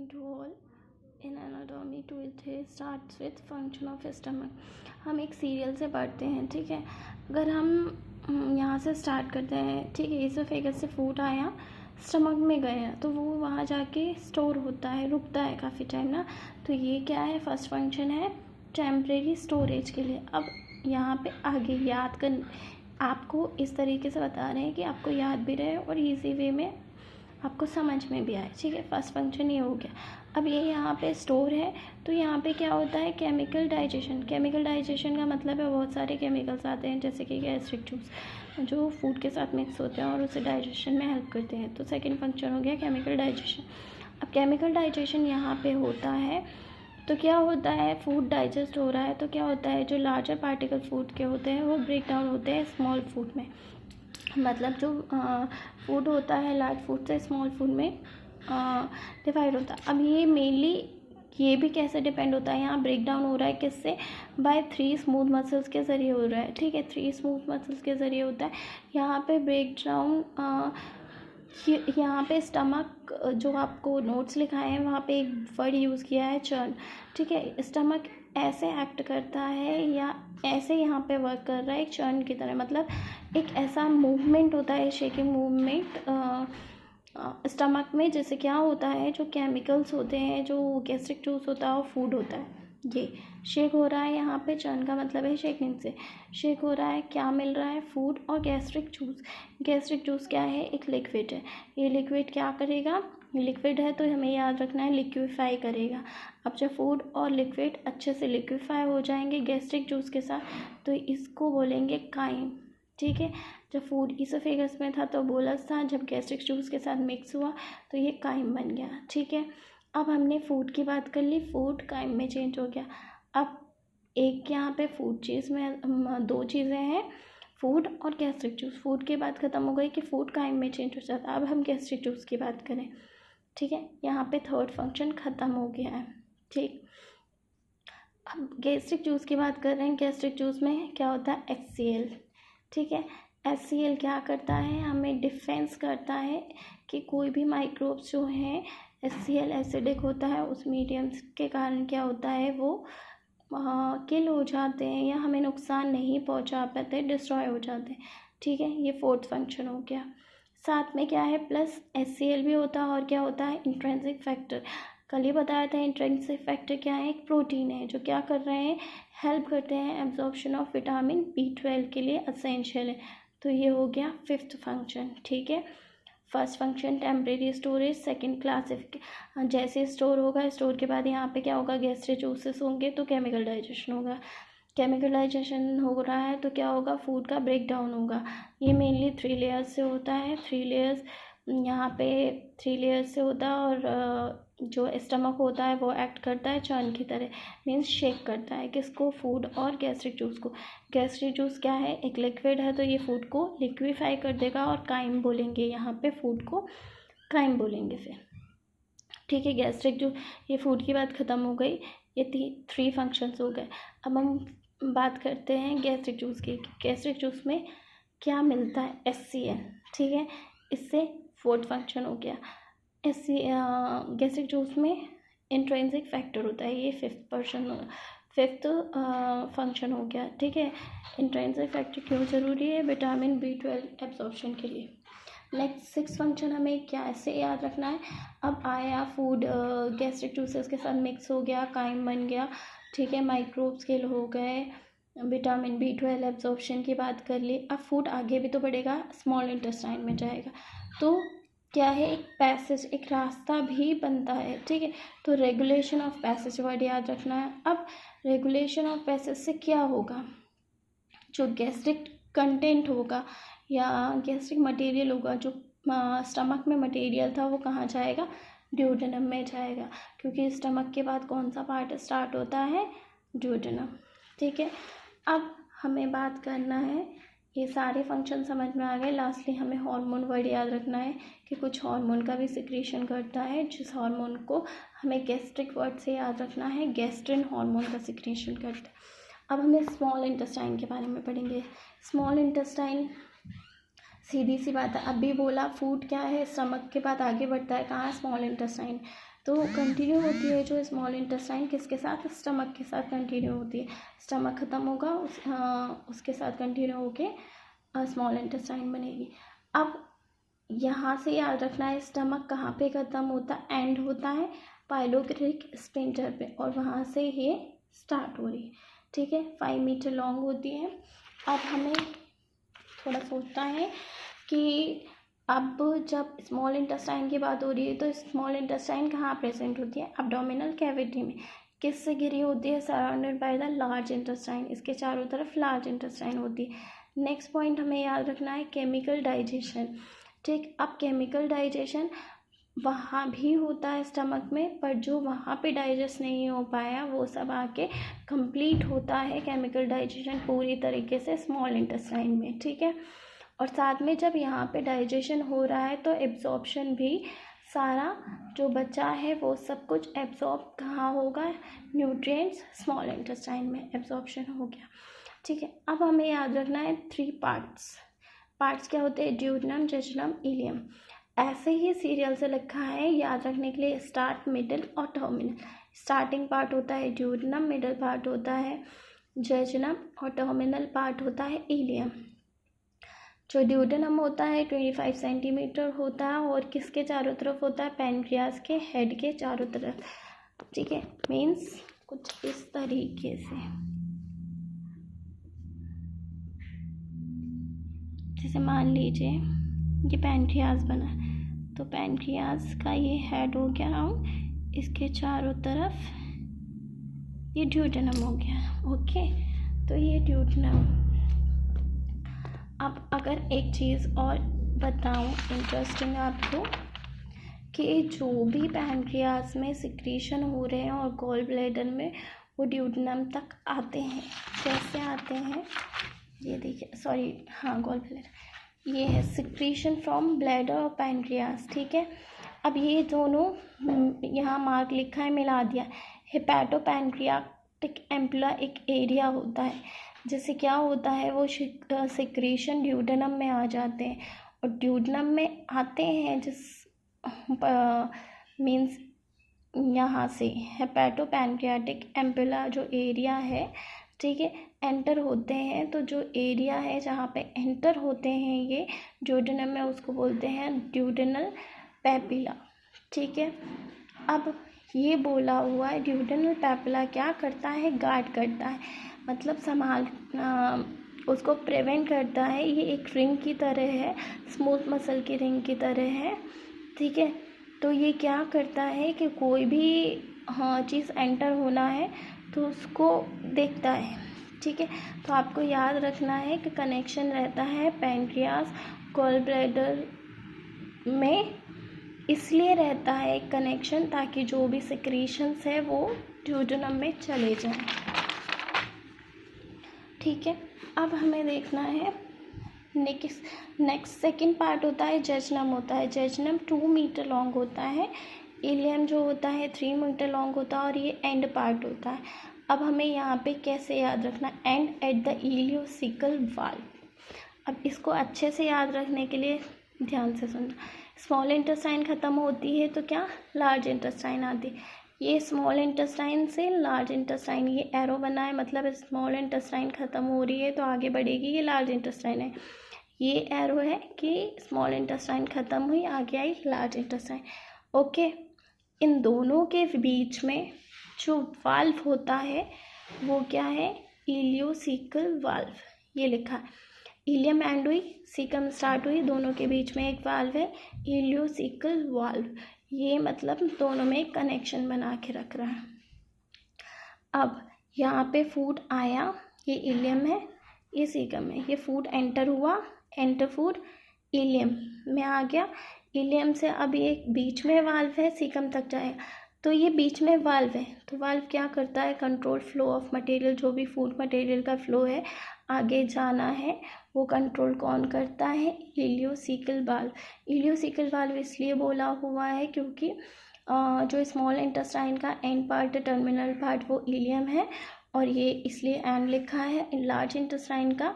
morning to all. In anatomy 2 starts with function of stomach. हम एक serial से पढ़ते हैं, ठीक है। अगर हम यहाँ से स्टार्ट करते हैं, ठीक है, इसोफेगस से फूड आया, स्टमक में गया, तो वो वहाँ जाके स्टोर होता है, रुकता है काफ़ी टाइम ना। तो ये क्या है, फर्स्ट फंक्शन है टेम्परेरी स्टोरेज के लिए। अब यहाँ पे आगे याद कर, आपको इस तरीके से बता रहे हैं कि आपको याद भी रहे और इजी वे में आपको समझ में भी आए, ठीक है। फर्स्ट फंक्शन ये हो गया। अब ये यहाँ पे स्टोर है, तो यहाँ पे क्या होता है, केमिकल डाइजेशन। केमिकल डाइजेशन का मतलब है बहुत सारे केमिकल्स आते हैं, जैसे कि गैस्ट्रिक जूस, जो फूड के साथ मिक्स होते हैं और उसे डाइजेशन में हेल्प करते हैं। तो सेकेंड फंक्शन हो गया केमिकल डाइजेशन। अब केमिकल डाइजेशन यहाँ पे होता है, तो क्या होता है, फूड डाइजेस्ट हो रहा है, तो क्या होता है, जो लार्जर पार्टिकल फूड के होते हैं वो ब्रेक डाउन होते हैं स्मॉल फूड में। मतलब जो फूड होता है लार्ज फूड से स्मॉल फूड में डिवाइड होता है। अब ये मेनली ये भी कैसे डिपेंड होता है, यहाँ ब्रेक डाउन हो रहा है किससे, बाय 3 स्मूथ मसल्स के ज़रिए हो रहा है, ठीक है। 3 स्मूथ मसल्स के ज़रिए होता है। यहाँ पे ब्रेक डाउन, यहाँ पे स्टमक, जो आपको नोट्स लिखाए हैं वहाँ पे एक वर्ड यूज़ किया है चर्न, ठीक है। स्टमक ऐसे एक्ट करता है या ऐसे यहाँ पे वर्क कर रहा है एक चर्न की तरह, मतलब एक ऐसा मूवमेंट होता है, शेकिंग मूवमेंट स्टमक में, जैसे क्या होता है, जो केमिकल्स होते हैं, जो गैस्ट्रिक जूस होता है और फूड होता है, ये शेक हो रहा है। यहाँ पे चर्न का मतलब है शेकिंग से शेक हो रहा है। क्या मिल रहा है, फूड और गैस्ट्रिक जूस। गैस्ट्रिक जूस क्या है, एक लिक्विड है। ये लिक्विड क्या करेगा, लिक्विड है तो हमें याद रखना है लिक्विफाई करेगा। अब जब फूड और लिक्विड अच्छे से लिक्विफाई हो जाएंगे गैस्ट्रिक जूस के साथ, तो इसको बोलेंगे काइम, ठीक है। जब फूड इसोफेगस में था तो बोलस था, जब गैस्ट्रिक जूस के साथ मिक्स हुआ तो ये काइम बन गया, ठीक है। अब हमने फूड की बात कर ली, फूड काइम में चेंज हो गया। अब एक यहाँ पे फूड चीज़ में 2 चीज़ें हैं, फूड और गैस्ट्रिक जूस। फूड की बात ख़त्म हो गई कि फूड काइम में चेंज हो जाता है। अब हम गैस्ट्रिक जूस की बात करें, ठीक है। यहाँ पे थर्ड फंक्शन ख़त्म हो गया है, ठीक। अब गैस्ट्रिक जूस की बात कर रहे हैं। गैस्ट्रिक जूस में क्या होता है, HCl, ठीक है। HCl क्या करता है, हमें डिफेंस करता है कि कोई भी माइक्रोब्स जो हैं, HCl एसिडिक होता है, उस मीडियम के कारण क्या होता है, वो किल हो जाते हैं या हमें नुकसान नहीं पहुंचा पाते, डिस्ट्रॉय हो जाते हैं, ठीक है। ये फोर्थ फंक्शन हो गया। साथ में क्या है, प्लस HCl भी होता है और क्या होता है, इंट्रिंसिक फैक्टर। कल ही बताया था इंट्रिंसिक फैक्टर क्या है, एक प्रोटीन है जो क्या कर रहे हैं, हेल्प करते हैं एब्जॉर्प्शन ऑफ विटामिन B12 के लिए असेंशियल है। तो ये हो गया फिफ्थ फंक्शन, ठीक है। First function temporary storage, second classification, जैसे स्टोर होगा, स्टोर के बाद यहाँ पे क्या होगा, गैस्ट्रिक जूसेस होंगे तो केमिकल डाइजेशन होगा। केमिकल डाइजेशन हो रहा है तो क्या होगा, फूड का ब्रेक डाउन होगा। ये मेनली 3 लेयर्स से होता है। 3 लेयर्स, यहाँ पे 3 लेयर्स से होता है। और जो स्टमक होता है वो एक्ट करता है चर्न की तरह, मीन्स शेक करता है किसको, फूड और गैस्ट्रिक जूस को। गैस्ट्रिक जूस क्या है, एक लिक्विड है, तो ये फूड को लिक्विफाई कर देगा और काइम बोलेंगे, यहाँ पे फूड को काइम बोलेंगे फिर, ठीक है। गैस्ट्रिक जूस, ये फूड की बात ख़त्म हो गई, ये 3 फंक्शंस हो गए। अब हम बात करते हैं गैस्ट्रिक जूस की। गैस्ट्रिक जूस में क्या मिलता है, HCl, ठीक है। इससे फोर्थ फंक्शन हो गया। गैस्ट्रिक जूस में इंट्रिंसिक फैक्टर होता है, ये फिफ्थ फंक्शन हो गया, ठीक है। इंट्रिंसिक फैक्टर क्यों ज़रूरी है, विटामिन B12 एब्जॉर्प्शन के लिए। नेक्स्ट 6 फंक्शन हमें क्या ऐसे याद रखना है। अब आया फूड गैस्ट्रिक जूसेस के साथ मिक्स हो गया, काइम बन गया, ठीक है। माइक्रोब्स किल हो गए, विटामिन B12 एब्जॉर्प्शन की बात कर ली। अब फूड आगे भी तो बढ़ेगा, स्मॉल इंटेस्टाइन में जाएगा, तो क्या है, एक पैसेज, एक रास्ता भी बनता है, ठीक है। तो रेगुलेशन ऑफ पैसेज वर्ड याद रखना है। अब रेगुलेशन ऑफ पैसेज से क्या होगा, जो गैस्ट्रिक कंटेंट होगा या गैस्ट्रिक मटेरियल होगा, जो स्टमक में मटेरियल था, वो कहाँ जाएगा, ड्यूडेनम में जाएगा, क्योंकि स्टमक के बाद कौन सा पार्ट स्टार्ट होता है, ड्यूडेनम, ठीक है। अब हमें बात करना है, ये सारे फंक्शन समझ में आ गए। लास्टली हमें हार्मोन वर्ड याद रखना है कि कुछ हार्मोन का भी सिक्रीशन करता है, जिस हार्मोन को हमें गैस्ट्रिक वर्ड से याद रखना है, गैस्ट्रिन हार्मोन का सिक्रीशन करता है। अब हमें स्मॉल इंटेस्टाइन के बारे में पढ़ेंगे। स्मॉल इंटेस्टाइन सीधी सी बात है, अभी बोला फूड क्या है, स्टमक के बाद आगे बढ़ता है कहाँ, स्मॉल इंटेस्टाइन। तो कंटिन्यू होती है जो स्मॉल इंटेस्टाइन किसके साथ, स्टमक के साथ कंटिन्यू होती है। स्टमक ख़त्म होगा उसके साथ कंटिन्यू होके स्मॉल इंटेस्टाइन बनेगी। अब यहाँ से याद रखना है स्टमक कहाँ पे ख़त्म होता है, एंड होता है पाइलोरेटिक स्फिंक्टर पे, और वहाँ से ये स्टार्ट हो रही है, ठीक है। 5 मीटर लॉन्ग होती है। अब हमें थोड़ा सोचना है कि अब जब स्मॉल इंटेस्टाइन की बात हो रही है तो स्मॉल इंटेस्टाइन कहाँ प्रेजेंट होती है, एब्डोमिनल कैविटी में। किससे घिरी होती है, surrounded by the large intestine, इसके चारों तरफ लार्ज इंटेस्टाइन होती है। नेक्स्ट पॉइंट हमें याद रखना है केमिकल डाइजेशन, ठीक। अब केमिकल डाइजेशन वहाँ भी होता है स्टमक में, पर जो वहाँ पे डाइजेस्ट नहीं हो पाया वो सब आके कंप्लीट होता है केमिकल डाइजेशन पूरी तरीके से स्मॉल इंटेस्टाइन में, ठीक है। और साथ में जब यहाँ पे डाइजेशन हो रहा है तो एब्जॉर्प्शन भी सारा जो बचा है वो सब कुछ एब्जॉर्ब कहाँ होगा, न्यूट्रिएंट्स स्मॉल इंटेस्टाइन में एब्जॉर्प्शन हो गया, ठीक है। अब हमें याद रखना है 3 पार्ट्स क्या होते हैं, ड्यूडेनम, जेजुनम, इलियम। ऐसे ही सीरियल से लिखा है याद रखने के लिए, स्टार्ट, मिडिल और टर्मिनल। स्टार्टिंग पार्ट होता है ड्यूडेनम, मिडिल पार्ट होता है जेजुनम और टर्मिनल पार्ट होता है इलियम। जो ड्यूडेनम होता है 25 सेंटीमीटर होता है और किसके चारों तरफ होता है, पैनक्रियाज के हेड के चारों तरफ, ठीक है। मीन्स कुछ इस तरीके से, जैसे मान लीजिए ये पैनक्रियाज बना है तो पैनक्रियाज का ये हेड हो गया, इसके चारों तरफ ये ड्यूडेनम हो गया, ओके। तो ये ड्यूडेनम। अब अगर एक चीज़ और बताऊं इंटरेस्टिंग आपको, कि जो भी पैनक्रियाज में सिक्रीशन हो रहे हैं और गॉल ब्लैडर में वो ड्यूडेनम तक आते हैं। कैसे आते हैं ये देखिए, सॉरी हाँ गॉल ब्लैडर, ये है सिक्रीशन फ्रॉम ब्लैडर और पैनक्रियाज, ठीक है। अब ये दोनों यहाँ मार्क लिखा है, मिला दिया। हेपेटो पैनक्रियाटिक एम्पुला एक एरिया होता है, जैसे क्या होता है वो सिक्रीशन ड्यूडेनम में आ जाते हैं, और ड्यूडेनम में आते हैं जिस मीन्स यहाँ से हेपेटो पैनक्रियाटिक एम्पुला जो एरिया है, ठीक है, एंटर होते हैं। तो जो एरिया है जहाँ पे एंटर होते हैं ये ड्यूडेनम में, उसको बोलते हैं ड्यूडेनल पैपिला, ठीक है। अब ये बोला हुआ है ड्यूडेनल पैपिला क्या करता है, गार्ड करता है, मतलब उसको प्रिवेंट करता है। ये एक रिंग की तरह है, स्मूथ मसल की रिंग की तरह है, ठीक है। तो ये क्या करता है कि कोई भी चीज़ एंटर होना है तो उसको देखता है, ठीक है। तो आपको याद रखना है कि कनेक्शन रहता है पैनक्रियाज गॉल ब्लैडर में, इसलिए रहता है कनेक्शन ताकि जो भी सिक्रीशंस है वो ड्यूडेनम में चले जाएं, ठीक है। अब हमें देखना है नेक्स्ट सेकंड पार्ट होता है जेजुनम होता है। जेजुनम 2 मीटर लॉन्ग होता है। इलियम जो होता है 3 मीटर लॉन्ग होता है और ये एंड पार्ट होता है। अब हमें यहाँ पे कैसे याद रखना, and at the ileocaecal valve. अब इसको अच्छे से याद रखने के लिए ध्यान से सुनना, स्मॉल इंटेस्टाइन ख़त्म होती है तो क्या लार्ज इंटेस्टाइन आती है। ये स्मॉल इंटेस्टाइन से लार्ज इंटेस्टाइन, ये एरो बना है मतलब स्मॉल इंटेस्टाइन ख़त्म हो रही है तो आगे बढ़ेगी, ये लार्ज इंटेस्टाइन है। ये एरो है कि स्मॉल इंटेस्टाइन ख़त्म हुई, आगे आई लार्ज इंटेस्टाइन, ओके। इन दोनों के बीच में जो वाल्व होता है वो क्या है, इलियोसिकल वाल्व, ये लिखा है। इलियम एंड हुई, सीकम स्टार्ट हुई, दोनों के बीच में एक वाल्व है इलियोसिकल वाल्व, ये मतलब दोनों में एक कनेक्शन बना के रख रहा है। अब यहाँ पे फूड आया, ये इलियम है, ये सीकम है, ये फूड एंटर हुआ, एंटर फूड इलियम में आ गया। इलियम से अब ये बीच में वाल्व है, सीकम तक जाएगा, तो ये बीच में वाल्व है, तो वाल्व क्या करता है, कंट्रोल फ्लो ऑफ मटेरियल, जो भी फूड मटेरियल का फ्लो है आगे जाना है वो कंट्रोल कौन करता है, इलियोसिकल वाल्व। इलियोसिकल वाल्व इसलिए बोला हुआ है क्योंकि जो स्मॉल इंटेस्टाइन का एंड पार्ट, टर्मिनल पार्ट वो इलियम है, और ये इसलिए एंड लिखा है। लार्ज इंटेस्टाइन का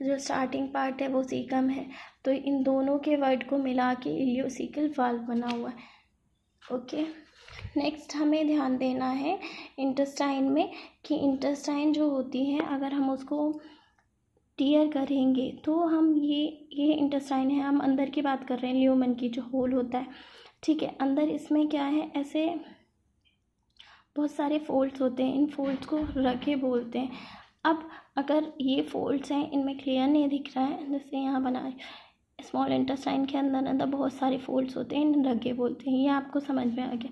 जो स्टार्टिंग पार्ट है वो सीकम है, तो इन दोनों के वर्ड को मिला के इलियोसिकल वाल्व बना हुआ है, ओके। नेक्स्ट हमें ध्यान देना है इंटेस्टाइन में कि इंटेस्टाइन जो होती है अगर हम उसको टीयर करेंगे तो हम ये इंटेस्टाइन है, हम अंदर की बात कर रहे हैं, ल्यूमन की जो होल होता है, ठीक है। अंदर इसमें क्या है, ऐसे बहुत सारे फोल्ड्स होते हैं, इन फोल्ड्स को रगे बोलते हैं। अब अगर ये फोल्ड्स हैं, इनमें क्लियर नहीं दिख रहा है, जैसे यहाँ बना स्मॉल इंटेस्टाइन के अंदर अंदर बहुत सारे फोल्ड्स होते हैं, इन रगे बोलते हैं, ये आपको समझ में आ गया।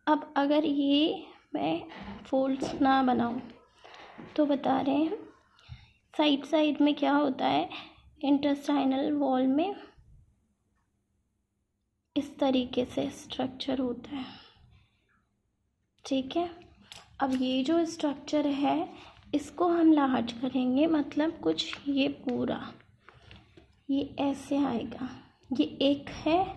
अब अगर ये मैं फोल्ड्स ना बनाऊँ तो बता रहे हैं साइड साइड में क्या होता है, इंटेस्टाइनल वॉल में इस तरीके से स्ट्रक्चर होता है, ठीक है। अब ये जो स्ट्रक्चर है इसको हम लार्ज करेंगे, मतलब कुछ ये पूरा ये ऐसे आएगा, ये एक है,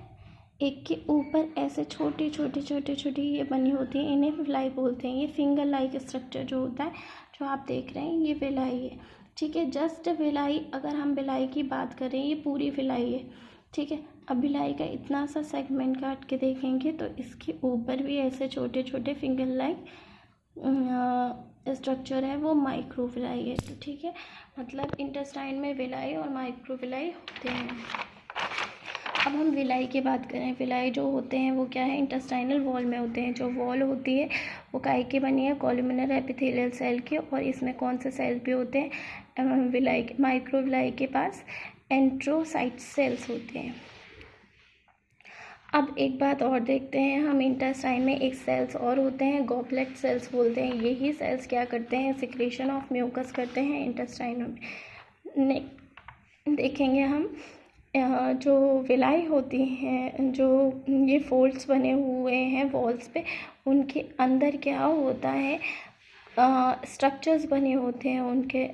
एक के ऊपर ऐसे छोटी छोटी छोटी छोटी ये बनी होती है, इन्हें विलाई बोलते हैं। ये फिंगर लाइक स्ट्रक्चर जो होता है जो आप देख रहे हैं ये विलाई है, ठीक है। जस्ट विलाई, अगर हम विलाई की बात करें ये पूरी विलाई है, ठीक है। अब विलाई का इतना सा सेगमेंट काट के देखेंगे तो इसके ऊपर भी ऐसे छोटे छोटे फिंगर लाइक स्ट्रक्चर है, वो माइक्रोविलाई है, तो ठीक है। मतलब इंटेस्टाइन में विलाई और माइक्रोविलाई होते हैं। अब हम विलाई की बात करें, विलाई जो होते हैं वो क्या है, इंटेस्टाइनल वॉल में होते हैं। जो वॉल होती है वो काहे की बनी है, कॉलमनर एपिथेलियल सेल के, और इसमें कौन से सेल भी होते हैं, विलाई के, माइक्रोविलाई के पास एंट्रोसाइट सेल्स होते हैं। अब एक बात और देखते हैं हम, इंटेस्टाइन में एक सेल्स और होते हैं, गॉबलेट सेल्स बोलते हैं। यही सेल्स क्या करते हैं, सिक्रेशन ऑफ म्यूकस करते हैं इंटेस्टाइन में। देखेंगे हम जो विलाई होती हैं, जो ये फोल्ड्स बने हुए हैं वॉल्स पे, उनके अंदर क्या होता है, स्ट्रक्चर्स बने होते हैं उनके,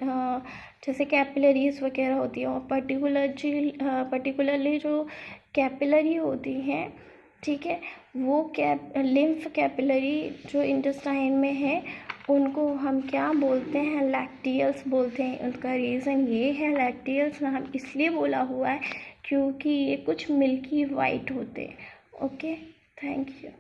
जैसे कैपिलरीज वगैरह होती है, और पर्टिकुलरली जो कैपिलरी होती हैं, ठीक है, वो लिम्फ कैपिलरी जो इंटेस्टाइन में है उनको हम क्या बोलते हैं, लैक्टियल्स बोलते हैं। उनका रीज़न ये है, लैक्टियल्स नाम इसलिए बोला हुआ है क्योंकि ये कुछ मिल्की वाइट होते हैं। Okay, thank you.